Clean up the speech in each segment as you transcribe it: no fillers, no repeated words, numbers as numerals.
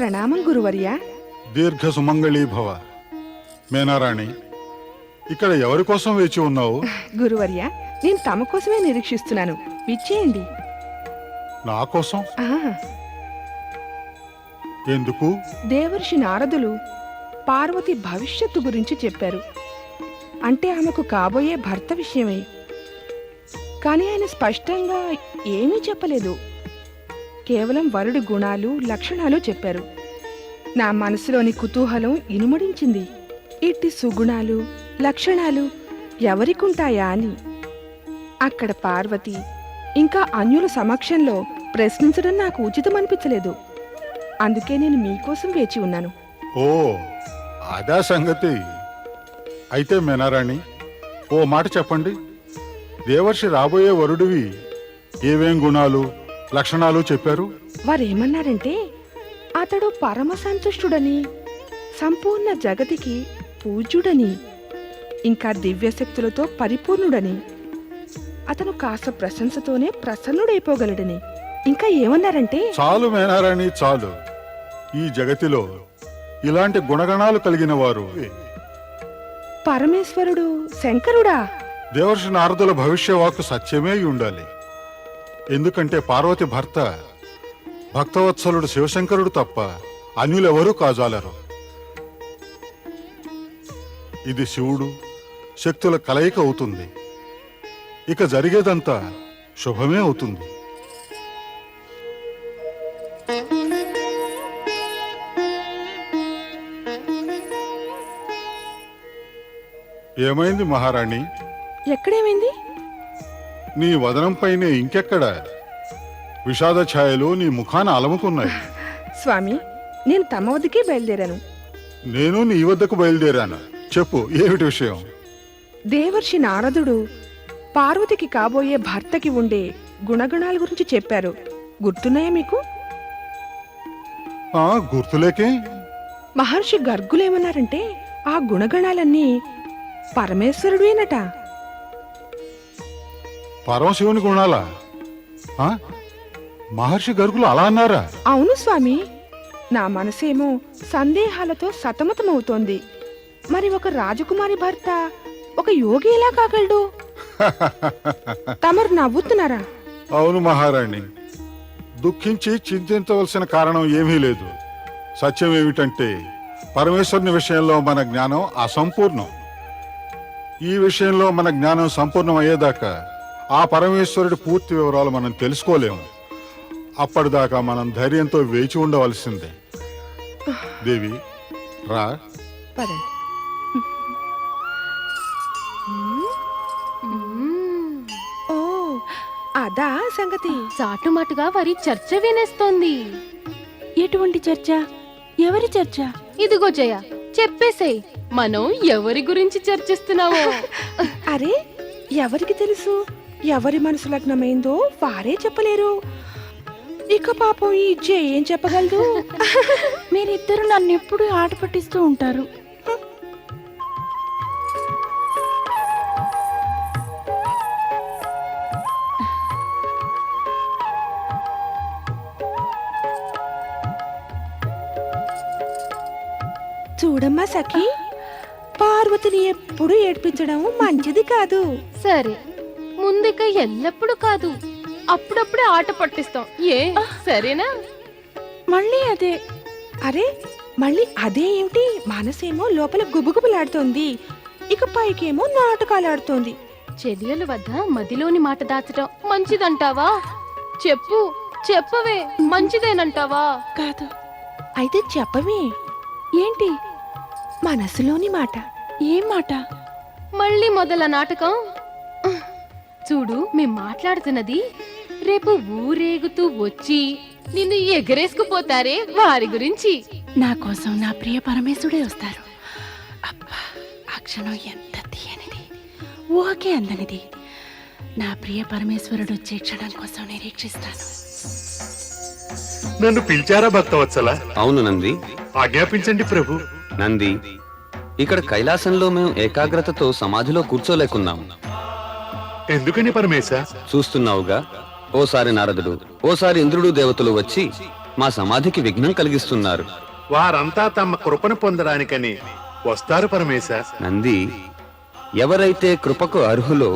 ప్రణామం గురువర్యా. దీర్ఘ సుమంగళీ భవ. మేనారాణి, ఇక్కడ ఎవరి కోసం వేచి ఉన్నావు? గురువర్యా, నేను తమ కోసమే నిరీక్షిస్తున్నాను. విచ్చేయండి. నా కోసం? ఎందుకు? దేవర్షి నారదులు పార్వతి భవిష్యత్తు గురించి చెప్పారు. అంటే ఆమెకు కాబోయే భర్త విషయమే. కానీ ఆయన స్పష్టంగా ఏమీ చెప్పలేదు. కేవలం వరుడి గుణాలు, లక్షణాలు చెప్పారు. నా మనసులోని కుతూహలం ఇనుమడించింది. ఇట్టి సుగుణాలు, లక్షణాలు ఎవరికుంటాయా అని. అక్కడ పార్వతి ఇంకా అన్యుల సమక్షంలో ప్రశ్నించడం నాకు ఉచితమనిపించలేదు. అందుకే నేను మీకోసం వేచి ఉన్నాను. ఓ, అదా సంగతి. అయితే మేనారాణి, ఓ మాట చెప్పండి. దేవర్షి రాబోయే వరుడివి ఏవేం గుణాలు, లక్షణాలు చెప్పారు? వారేమన్నారంటే, అతడు పరమ సంతుష్టుడని, సంపూర్ణ జగతికి పూజ్యుడని, ఇంకా దివ్యశక్తులతో పరిపూర్ణుడని, అతను కాస్త ప్రశంసతోనే ప్రసన్నుడైపోగలడని. ఇంకా ఏమన్నారంటే, చాలు మేనారాణి, చాలు. ఈ జగతిలో ఇలాంటి గుణగణాలు కలిగిన వారు పరమేశ్వరుడు శంకరుడా? దేవర్షి నారదుల భవిష్యవాక్కు సత్యమే ఉండాలి. ఎందుకంటే పార్వతి భర్త భక్తవత్సలుడు శివశంకరుడు తప్ప అన్యులెవరూ కాజాలరు. ఇది శివుడు శక్తుల కలయిక అవుతుంది. ఇక జరిగేదంతా శుభమే అవుతుంది. ఏమైంది మహారాణి? ఎక్కడేమైంది? నీ వదనంపైనే ఇంకెక్కడ విషాద ఛాయలు నీ ముఖాన అలముకున్నాయి. స్వామి, నేను తమ వద్దకే బయలుదేరాను. నేను నీ వద్దకు బయలుదేరాను. చెప్పు, ఏమిటి విషయం? దేవర్షి నారదుడు పార్వతికి కాబోయే భర్తకి ఉండే గుణగణాల గురించి చెప్పారు. గుర్తున్నాయా మీకు? గుర్తులేకే? మహర్షి గర్గులేమన్నారంటే, ఆ గుణగణాలన్నీ పరమేశ్వరుడేనట. పరమశివుని గుణాలా? మహర్షి గర్గులు అలా అన్నారా? అవును స్వామి. నా మనసేమో సందేహాలతో సతమతమవుతోంది. మరి ఒక రాజకుమారి భర్త ఒక యోగి ఎలా కాగలడు? తమరు నవ్వుతున్నారా? అవును మహారాణి, దుఃఖించి చింతించవలసిన కారణం ఏమీ లేదు. సత్యం ఏమిటంటే, పరమేశ్వరుని విషయంలో మన జ్ఞానం అసంపూర్ణం. ఈ విషయంలో మన జ్ఞానం సంపూర్ణం అయ్యేదాకా ఆ పరమేశ్వరుడి పూర్తి వివరాలు మనం తెలుసుకోలేము. అప్పటిదాకా మనం ధైర్యంతో వేచి ఉండవలసిందే. దేవి, రా. పదండి. ఓ, అదా సంగతి. చాటుమాటుగా వారి చర్చ వినేస్తోంది. ఎటువంటి చర్చ? ఎవరి చర్చ? ఇదిగో జయ, చెప్పేసేయ్, మనం ఎవరి గురించి చర్చిస్తున్నావో. అరే, ఎవరికి తెలుసు? ఎవరి మనసు లగ్నమైందో వారే చెప్పలేరు. ఇక పాపం ఈ జయ ఏం చెప్పగలదు? మీరిద్దరు నన్ను ఎప్పుడు ఆట పట్టిస్తూ ఉంటారు. చూడమ్మా సఖి, పార్వతిని ఎప్పుడు ఏడ్పించడం మంచిది కాదు. సరే, ముందుక ఎల్లప్పుడు కాదు, అప్పుడప్పుడే ఆట పట్టిస్తాం. ఏ సరేనా? మళ్ళీ అదే. అరే, మళ్ళీ అదే ఏమిటి? మనసేమో లోపల గుబుగుబులాడుతోంది, ఇక పైకేమో నాటకాలు ఆడుతోంది. చెల్లెల వద్ద మదిలోని మాట దాచటం మంచిదంటావా? చెప్పు, చెప్పవే, మంచిదేనంటావా? కాదు. అయితే చెప్పవే. ఏంటి? మనసులోని మాట. ఏం మాట? మళ్ళీ మొదల నాటకం. చూడు, మేం మాట్లాడుతున్నది రేపు ఊరేగుతూ వచ్చి నిన్ను ఎగరేసుకుపోతారే వారి గురించి. నా కోసం నా ప్రియ పరమేశుడే వస్తారు. అబ్బా, ఆ క్షణం ఎంత తీయనిది, ఊహకే అందనిది. నా ప్రియ పరమేశ్వరుడు వచ్చే క్షణం కోసం నిరీక్షిస్తాను. నన్ను పిలిచారా భక్తవత్సల? అవును నంది. ఆజ్ఞాపించండి ప్రభు. నంది, ఇక్కడ కైలాసంలో మేము ఏకాగ్రతతో సమాధిలో కూర్చోలేకున్నాం. ఎందుకని పరమేశ? చూస్తున్నావుగా, ఓసారి నారదుడు, ఓసారి ఇంద్రుడు దేవతలు వచ్చి మా సమాధికి విఘ్నం కలిగిస్తున్నారు. వారంతా తమ కృపను పొందడానికని వస్తారు పరమేశ. నంది, ఎవరైతే కృపకు అర్హులో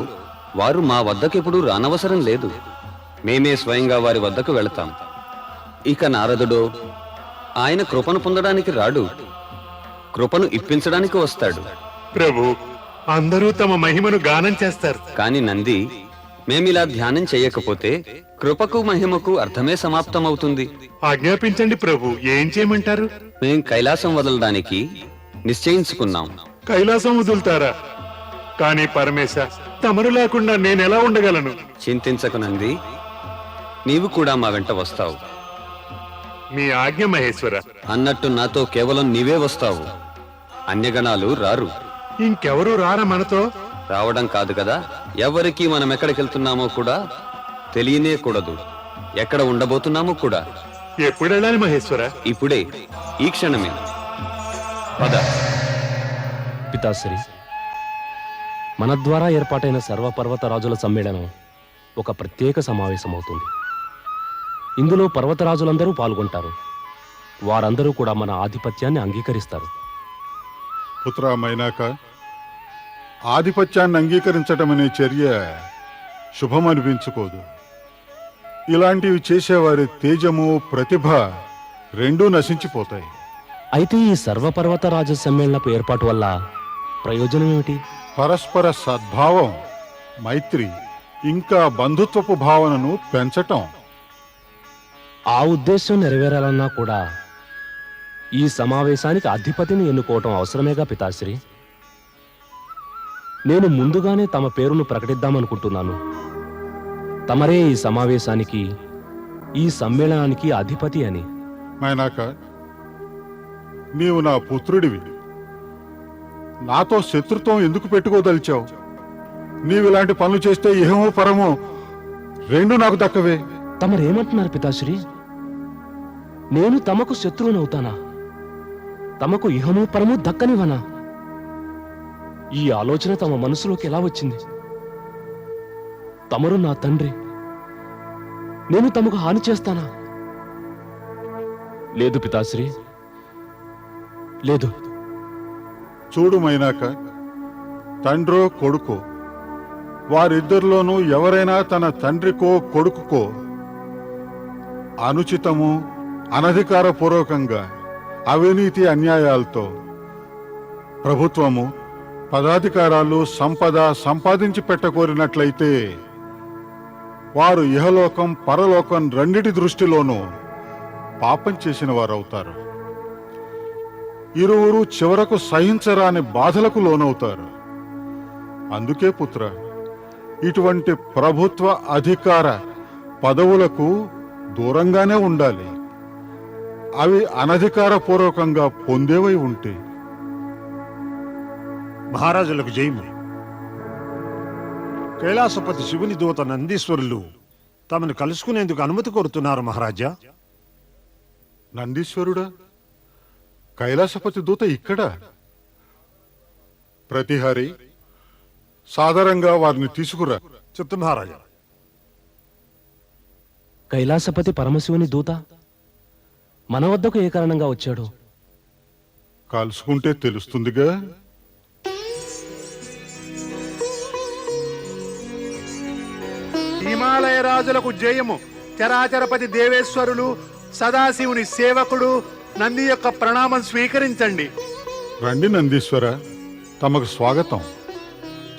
వారు మా వద్దకెప్పుడు రానవసరం లేదు. మేమే స్వయంగా వారి వద్దకు వెళతాం. ఇక నారదుడో ఆయన కృపను పొందడానికి రాడు, కృపను ఇప్పించడానికి వస్తాడు. ప్రభు, అందరూ తమ మహిమను గానం చేస్తారు. కాని నంది, మేమిలా ధ్యానం చేయకపోతే కృపకు మహిమకు అర్థమే సమాప్తమవుతుంది. ఆజ్ఞాపించండి ప్రభు, ఏం చేయమంటారు? మేం కైలాసం వదలడానికి నిశ్చయించుకున్నాం. కైలాసం వదులుతారా? కానీ పరమేశ, తమరు లేకుండా నేనెలా ఉండగలను? చింతించకు నంది, నీవు కూడా మా వెంట వస్తావు. మీ ఆజ్ఞ మహేశ్వర. అన్నట్టు నాతో కేవలం నీవే వస్తావు, అన్యగణాలు రారు. ఇంకెవరూ రారా మనతో? రావడం కాదు కదా, ఎవరికి మనం ఎక్కడికెళ్తున్నామో కూడా తెలియనే కూడదు, ఎక్కడ ఉండబోతున్నామో కూడా. ఎప్పుడు వెళ్ళాలి మహేశ్వర? ఇప్పుడే, ఈ క్షణమే. పద. పితాశ్రీ, మన ద్వారా ఏర్పాటైన సర్వపర్వత రాజుల సమ్మేళనం ఒక ప్రత్యేక సమావేశం అవుతుంది. ఇందులో పర్వతరాజులందరూ పాల్గొంటారు. వారందరూ కూడా మన ఆధిపత్యాన్ని అంగీకరిస్తారు. పుత్ర మైనాక, ఆధిపత్యాన్ని అంగీకరించటం అనే చర్య శుభమనిపించుకోదు. ఇలాంటివి చేసేవారి తేజము, ప్రతిభ రెండూ నశించిపోతాయి. అయితే ఈ సర్వపర్వత రాజ సమ్మేళనపు ఏర్పాటు వల్ల ప్రయోజనం ఏమిటి? పరస్పర సద్భావం, మైత్రి, ఇంకా బంధుత్వపు భావనను పెంచటం. ఆ ఉద్దేశం నెరవేరాలన్నా కూడా ఈ సమావేశానికి అధిపతిని ఎన్నుకోవటం అవసరమేగా పితాశ్రీ. నేను ముందుగానే తమ పేరును ప్రకటిద్దామనుకుంటున్నాను. తమరే ఈ సమావేశానికి, ఈ సమ్మేళనానికి అధిపతి అని. మైనాక, నీవు నా పుత్రుడివి. నాతో శత్రుత్వం ఎందుకు పెట్టుకోదలిచావు? నీవిలాంటి పనులు చేస్తే ఇహమో పరమో రెండు నాకు దక్కవే. తమరేమంటున్నారు పితాశ్రీ? నేను తమకు శత్రువునవుతానా? తమకు ఇహము పరము దక్కనివనా? ఈ ఆలోచన తమ మనసులోకి ఎలా వచ్చింది? తమరు నా తండ్రి, నేను తమకు హాని చేస్తానా? లేదు పితాశ్రీ, లేదు. చూడు మైనాక, తండ్రో కొడుకో, వారిద్దరిలోనూ ఎవరైనా తన తండ్రికో కొడుకుకో అనుచితము, అనధికారపూర్వకంగా అవినీతి అన్యాయాలతో ప్రభుత్వము, పదాధికారాలు, సంపద సంపాదించి పెట్టకోరినట్లయితే వారు ఇహలోకం, పరలోకం రెండిటి దృష్టిలోనూ పాపం చేసిన వారవుతారు. ఇరువురు చివరకు సహించరాని బాధలకు లోనవుతారు. అందుకే పుత్ర, ఇటువంటి ప్రభుత్వ అధికార పదవులకు దూరంగానే ఉండాలి. అవి అనధికారపూర్వకంగా పొందేవై ఉంటే. మహారాజులకు జయము. కైలాసపతి శివుని దూత నందీశ్వరులు తమను కలుసుకునేందుకు అనుమతి కోరుతున్నారు మహారాజా. నందీశ్వరుడా? కైలాసపతి దూత ఇక్కడ? ప్రతిహారి, సాదరంగా వారిని తీసుకురా. చెప్తు మహారాజా. కైలాసపతి పరమశివుని దూత మన వద్దకు ఏ కారణంగా వచ్చాడు? కలుసుకుంటే తెలుస్తుందిగా. హిమాలయ రాజులకు జయము. చరాచరపతి దేవేశ్వరులు, సదాశివుని సేవకుడు నంది యొక్క ప్రణామం స్వీకరించండి. రండి నందీశ్వర, తమకు స్వాగతం.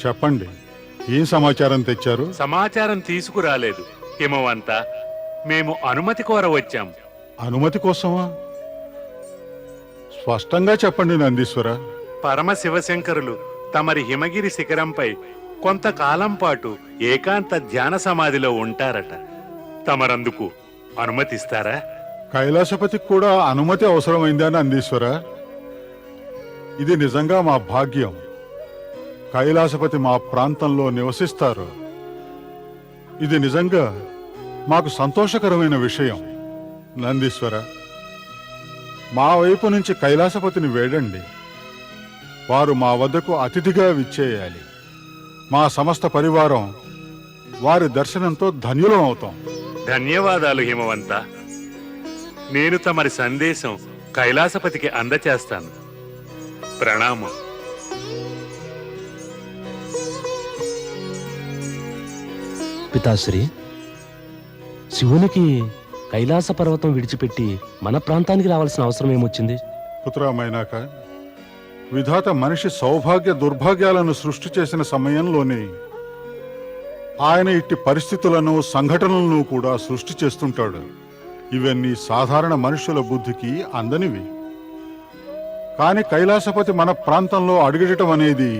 చెప్పండి, ఏం సమాచారం తెచ్చారు? సమాచారం తీసుకురాలేదు హిమవంత, మేము అనుమతి కోర వచ్చాం. అనుమతి కోసమా? స్పష్టంగా చెప్పండి నందీశ్వర. పరమ శివశంకరులు తమరి హిమగిరి శిఖరంపై కొంతకాలం పాటు ఏకాంత ధ్యాన సమాధిలో ఉంటారట. తమరందుకు అనుమతిస్తారా? కైలాసపతికి కూడా అనుమతి అవసరమైందా నందీశ్వర? ఇది నిజంగా మా భాగ్యం. కైలాసపతి మా ప్రాంతంలో నివసిస్తారు. ఇది నిజంగా మాకు సంతోషకరమైన విషయం. నందీశ్వర, మా వైపు నుంచి కైలాసపతిని వేడండి. వారు మా వద్దకు అతిథిగా విచ్చేయాలి. మా సమస్త పరివారం వారి దర్శనంతో ధన్యులం అవుతాం. ధన్యవాదాలు హిమవంత. నేను తమరి సందేశం కైలాసపతికి అందచేస్తాను. ప్రణామం. పితాశ్రీ, శివునికి కైలాస పర్వతం విడిచిపెట్టి మన ప్రాంతానికి రావాల్సిన అవసరం ఏమొచ్చింది? పుత్రమైనాక విధాత మనిషి సౌభాగ్య దుర్భాగ్యాలను సృష్టి చేసిన సమయంలోనే ఆయన ఇట్టి పరిస్థితులను సంఘటనలను కూడా సృష్టి చేస్తుంటాడు. ఇవన్నీ సాధారణ మనుషుల బుద్ధికి అందనివి. కాని కైలాసపతి మన ప్రాంతంలో అడుగడటం అనేది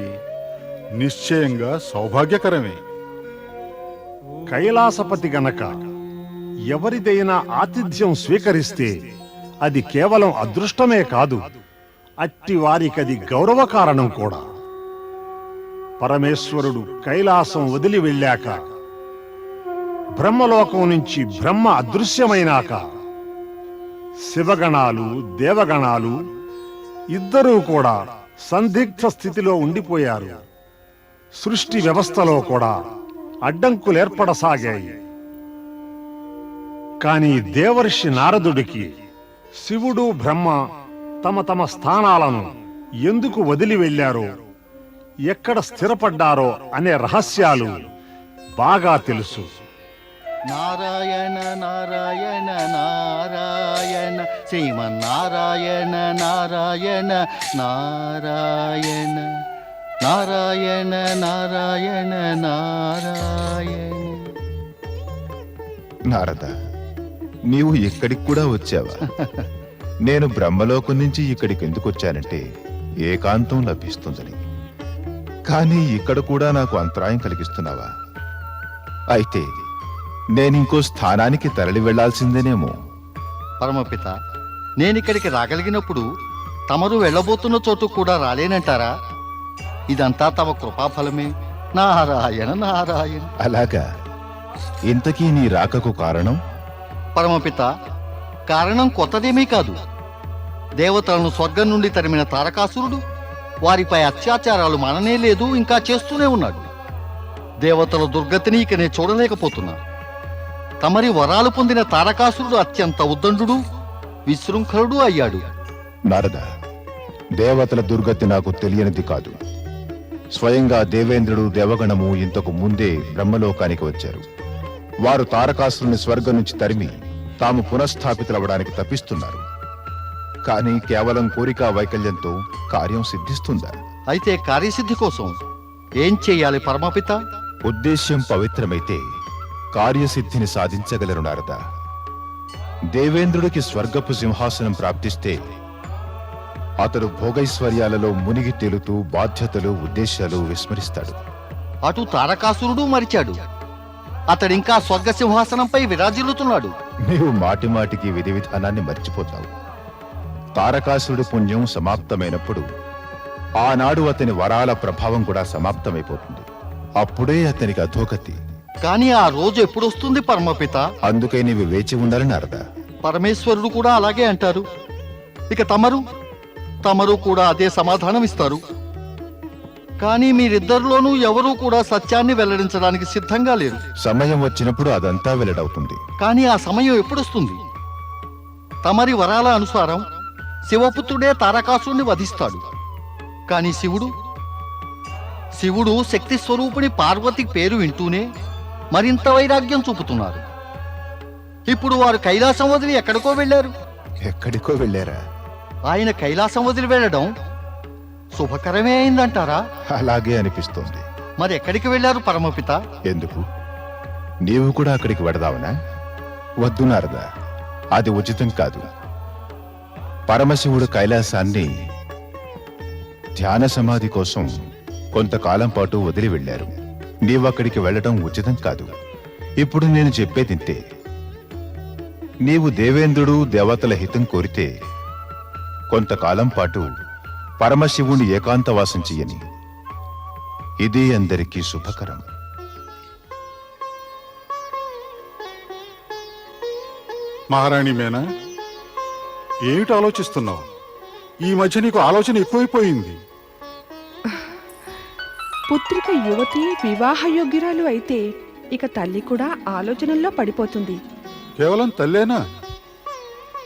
నిశ్చయంగా సౌభాగ్యకరమే. కైలాసపతి గనక ఎవరిదైనా ఆతిథ్యం స్వీకరిస్తే అది కేవలం అదృష్టమే కాదు, అట్టి వారికది గౌరవ కారణం కూడా. పరమేశ్వరుడు కైలాసం వదిలి వెళ్ళాక, బ్రహ్మలోకం నుంచి బ్రహ్మ అదృశ్యమైనాక శివగణాలు దేవగణాలు ఇద్దరూ కూడా సందిగ్ధ స్థితిలో ఉండిపోయారు. సృష్టి వ్యవస్థలో కూడా అడ్డంకులేర్పడసాగాయి. కాని దేవర్షి నారదుడికి శివుడు బ్రహ్మ తమ తమ స్థానాలను ఎందుకు వదిలి వెళ్ళారో, ఎక్కడ స్థిరపడ్డారో అనే రహస్యాలు బాగా తెలుసు. నారాయణ నారాయణ నారాయణ శ్రీమన్నారాయణ నారాయణ నారాయణ నారాయణ నారాయణ నారాయణ. నారద, నీవు ఇక్కడికి కూడా వచ్చావా? నేను బ్రహ్మలోకం నుంచి ఇక్కడికి ఎందుకు వచ్చానంటే ఏకాంతం లభిస్తుందని. కానీ ఇక్కడ కూడా నాకు అంతరాయం కలిగిస్తున్నావా? అయితే నేనింకో స్థానానికి తరలి వెళ్లాల్సిందేనేమో. పరమపిత, నేనిక్కడికి రాగలిగినప్పుడు తమరు వెళ్ళబోతున్న చోటు కూడా రాలేనంటారా? ఇదంతా తమ కృపాఫలమే. నారాయణ నారాయణ. అలాగా? ఇంతకీ నీ రాకకు కారణం? పరమపిత, కారణం కొత్తదేమీ కాదు. దేవతలను స్వర్గం నుండి తరిమిన తారకాసురుడు వారిపై అత్యాచారాలు మాననే లేదు, ఇంకా చేస్తూనే ఉన్నాడు. దేవతల దుర్గతిని ఇక నేను చూడలేకపోతున్నా. తమరి వరాలు పొందిన తారకాసురుడు అత్యంత ఉద్దండు విశృంఖలుడు అయ్యాడు. నారద, దేవతల దుర్గతి నాకు తెలియనిది కాదు. స్వయంగా దేవేంద్రుడు దేవగణము ఇంతకు ముందే బ్రహ్మలోకానికి వచ్చారు. వారు తారకాసురుని స్వర్గం నుంచి తరిమి తాము పునఃస్థాపితులవడానికి తప్పిస్తున్నారు. కానీ కేవలం కోరికా వైకల్యంతో కార్యం సిద్ధిస్తుందా? అయితే కార్యసిద్ధి కోసం ఏం చెయ్యాలి పరమపిత? ఉద్దేశ్యం పవిత్రమైతే కార్యసిద్ధిని సాధించగలరు నారద. దేవేంద్రుడికి స్వర్గపు సింహాసనం ప్రాప్తిస్తే అతడు భోగైశ్వర్యాలలో మునిగి తేలుతూ బాధ్యతలు ఉద్దేశాలు విస్మరిస్తాడు. అటు తారకాసురుడు మరిచాడు, అతడింకా స్వర్గ సింహాసనంపై విరాజిల్లుతున్నాడు. నీవు మాటి మాటికి విధి విధానాన్ని మర్చిపోతావు. తారకాసురుడి పుణ్యం సమాప్తమైనప్పుడు ఆనాడు అతని వరాల ప్రభావం కూడా సమాప్తమైపోతుంది. అప్పుడే అతనికి అధోగతి. కానీ ఆ రోజు ఎప్పుడొస్తుంది పరమపిత? అందుకే నీవు వేచి ఉండాలి నారద. పరమేశ్వరుడు కూడా అలాగే అంటారు. ఇక తమరు కూడా అదే సమాధానం ఇస్తారు. కానీ మీరిద్దరిలోనూ ఎవరూ కూడా సత్యాన్ని వెల్లడించడానికి సిద్ధంగా లేరు. సమయం వచ్చినప్పుడు అదంతా వెల్లడవుతుంది. కానీ ఆ సమయం ఎప్పుడొస్తుంది? తమరి వరాల అనుసారం శివపుత్రుడే తారకాసురుని వధిస్తాడు. కానీ శివుడు శక్తి స్వరూపుని పార్వతి పేరు వింటూనే మరింత వైరాగ్యం చూపుతున్నారు. ఇప్పుడు వారు కైలాసం వదిలి ఎక్కడికో వెళ్ళారు. ఎక్కడికో వెళ్ళారా? ఆయన కైలాసం వదిలి వెళ్ళడం శుభకరమే అయిందంటారా? అలాగే అనిపిస్తోంది. మరి ఎక్కడికి వెళ్ళారు పరమపిత? ఎందుకు? నీవు కూడా అక్కడికి వెడదావనా? వద్దు నారద, అది ఉచితం కాదు. పరమశివుడు కైలాసాన్ని ధ్యాన సమాధి కోసం కొంతకాలం పాటు వదిలి వెళ్ళారు. నీవక్కడికి వెళ్ళటం ఉచితం కాదు. ఇప్పుడు నేను చెప్పేదింతే. నీవు దేవేంద్రుడు దేవతల హితం కోరితే కొంతకాలం పాటు పరమశివుని ఏకాంతవాసం చెయ్యని. ఇది అందరికీ శుభకరం. మహారాణి మేనా, ఏమిటి ఆలోచిస్తున్నావు? ఈ మధ్య నీకు ఆలోచన ఎక్కువైపోయింది. పుత్రిక యువతి వివాహయోగ్యురాలు అయితే ఇక తల్లి కూడా ఆలోచనల్లో పడిపోతుంది. కేవలం తల్లేనా?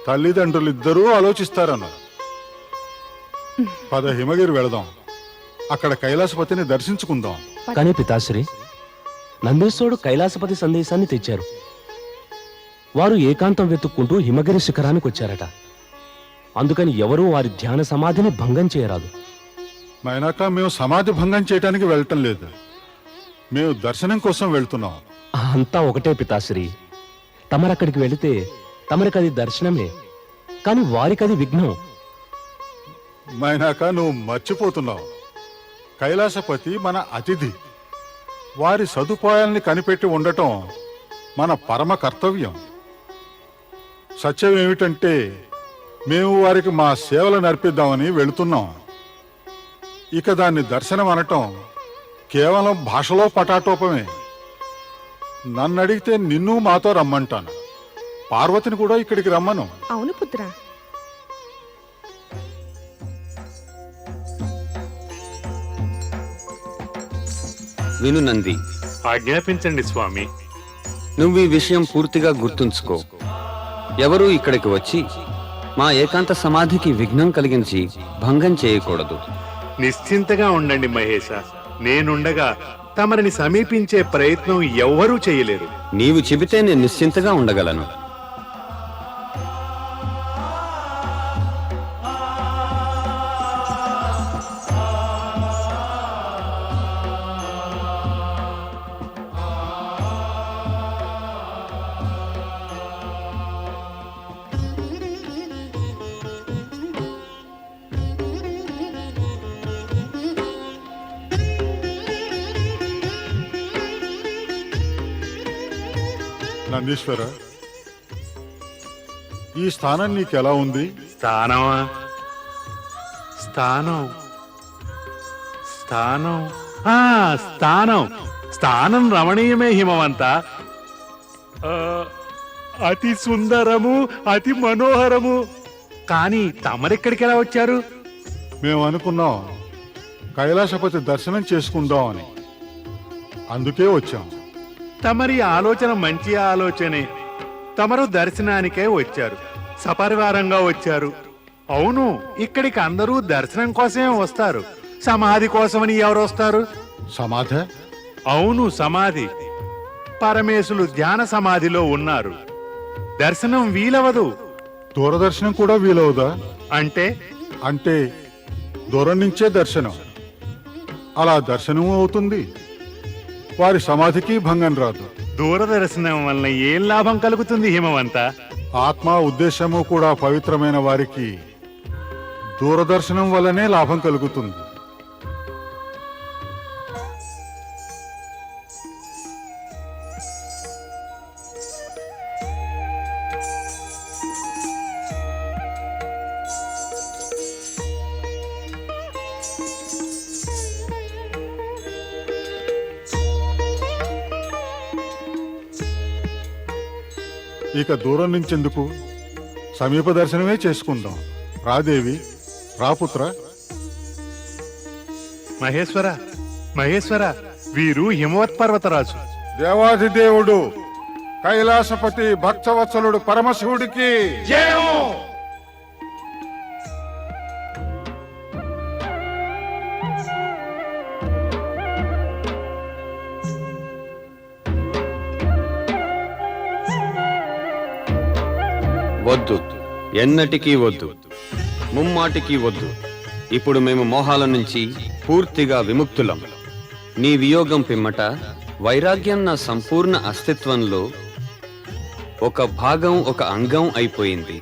తల్లిదండ్రులిద్దరూ ఆలోచిస్తారన్నారు. పద హిమగిరి వెళదాం, అక్కడ కైలాసపతిని దర్శించుకుందాం. కానీ పితాశ్రీ, నందీశ్వరుడు కైలాసపతి సందేశాన్ని తెచ్చారు. వారు ఏకాంతం వెతుక్కుంటూ హిమగిరి శిఖరానికి వచ్చారట. అందుకని ఎవరూ వారి ధ్యాన సమాధిని భంగం చేయరాదు. మైనాక మేము సమాధి భంగం చేయడానికి వెళ్ళటం లేదు, మేము దర్శనం కోసం వెళ్తున్నాం. అంతా ఒకటే పితాశ్రీ. తమరక్కడికి వెళితే తమరికది దర్శనమే, కానీ వారికది విఘ్నం. మైనాక నువ్వు మర్చిపోతున్నావు, కైలాసపతి మన అతిథి. వారి సదుపాయాల్ని కనిపెట్టి ఉండటం మన పరమ కర్తవ్యం. సత్యం ఏమిటంటే మేము వారికి మా సేవలు నర్పిద్దామని వెళుతున్నాం. ఇక దాన్ని దర్శనం అనటం కేవలం భాషలో పటాటోపమే. నన్ను అడిగితే నిన్ను మాతో రమ్మంటాను, పార్వతిని కూడా ఇక్కడికి రమ్మను. అవును పుత్ర. విను నంది, ఆజ్ఞాపించండి స్వామి. నువ్వు ఈ విషయం పూర్తిగా గుర్తుంచుకో. ఎవరూ ఇక్కడికి వచ్చి మా ఏకాంత సమాధికి విఘ్నం కలిగించి భంగం చేయకూడదు. నిశ్చింతగా ఉండండి మహేశ. నేనుండగా తమరిని సమీపించే ప్రయత్నం ఎవ్వరూ చేయలేరు. నీవు చెబితే నేను నిశ్చింతగా ఉండగలను. నందీశ్వర, ఈ స్థానం నీకెలా ఉంది? స్థానమా? స్థానం స్థానం ఆ, స్థానం స్థానం రమణీయమే హిమవంత. అతి సుందరము, అతి మనోహరము. కానీ తమరెక్కడికి ఎలా వచ్చారు? మేము అనుకున్నాం కైలాసపతి దర్శనం చేసుకుందాం అని, అందుకే వచ్చాం. తమరి ఆలోచన మంచి ఆలోచనే. తమరు దర్శనానికే వచ్చారు, సపరివారంగా వచ్చారు. అవును, ఇక్కడికి అందరూ దర్శనం కోసమే వస్తారు. సమాధి కోసమని ఎవరు వస్తారు? సమాధి? అవును, సమాధి. పరమేశులు ధ్యాన సమాధిలో ఉన్నారు. దర్శనం వీలవదు. దూరదర్శనం కూడా వీలవుదా? అంటే అంటే దూరం నుంచే దర్శనం. అలా దర్శనం అవుతుంది, వారి సమాధికి భంగం రాదు. దూరదర్శనం వలన ఏం లాభం కలుగుతుంది హిమవంత? ఆత్మ ఉద్దేశము కూడా పవిత్రమైన వారికి దూరదర్శనం వల్లనే లాభం కలుగుతుంది. ఇక దూరం నుంచెందుకు, సమీప దర్శనమే చేసుకుందాం. రాదేవి, రాపుత్ర. మహేశ్వర, మహేశ్వర, వీరు హిమవత్ పర్వతరాజు. దేవాధిదేవుడు కైలాసపతి భక్తవత్సలుడు పరమశివుడికి జయము. వద్దు, ఎన్నటికీ వద్దు, ముమ్మాటికి వద్దు. ఇప్పుడు మేము మోహాల నుంచి పూర్తిగా విముక్తులం. నీ వియోగం పిమ్మట వైరాగ్యం నా సంపూర్ణ అస్తిత్వంలో ఒక భాగం, ఒక అంగం అయిపోయింది.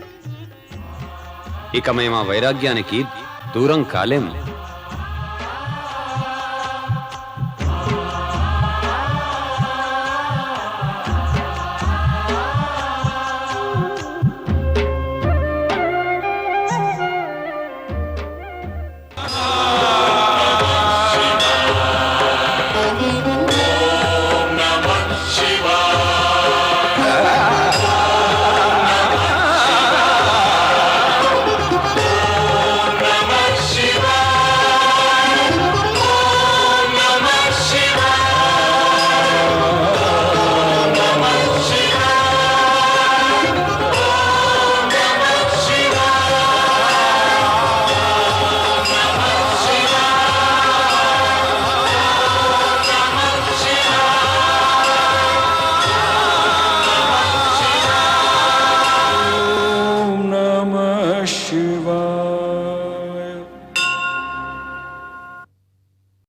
ఇక మేము ఆ వైరాగ్యానికి దూరం కాలేము.